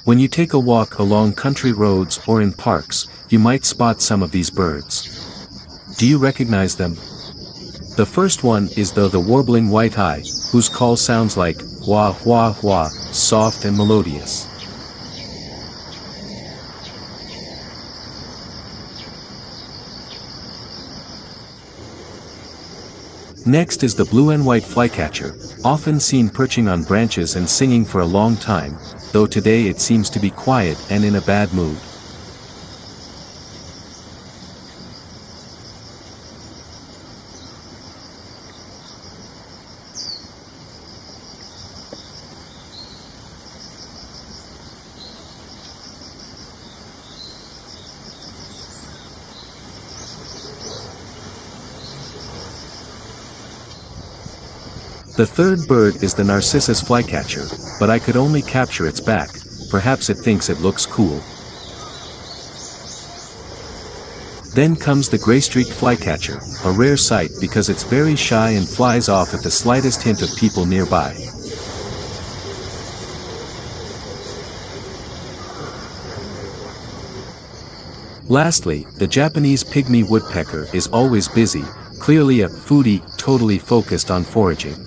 When you take a walk along country roads or in parks, you might spot some of these birds. Do you recognize them? The first one is the warbling white-eye, whose call sounds like wah wah wah, soft and melodious. Next is the blue and white flycatcher, often seen perching on branches and singing for a long time, though today it seems to be quiet and in a bad mood. The third bird is the narcissus flycatcher, but I could only capture its back. Perhaps it thinks it looks cool. Then comes the gray-streaked flycatcher, a rare sight because it's very shy and flies off at the slightest hint of people nearby. Lastly, the Japanese pygmy woodpecker is always busy, clearly a foodie, totally focused on foraging.